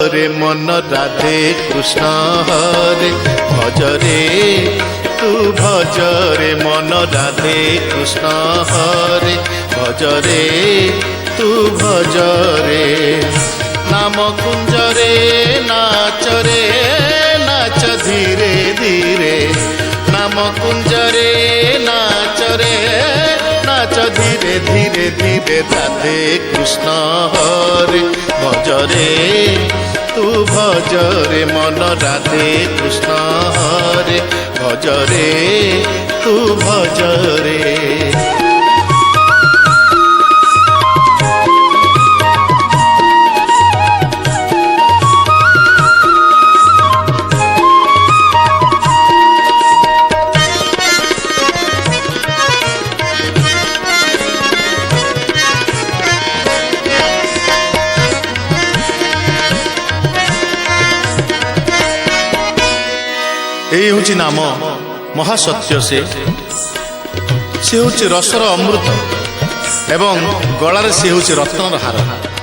रे मन राधे कृष्ण हरे भजरे तू भजरे मन राधे कृष्ण हरे भजरे तू भजरे नाम कुंजरे नाचरे नाच धीरे धीरे नाम कुंजरे नाचरे नाच धीरे धीरे धीरे राधे कृष्ण हरे भजरे तू भजरे मन राधे कृष्ण हरे भजरे तू भजरे। यही हूँ नाम महासत्य से हूँ रसर अमृत एवं गलार से हूँ रत्नर हार।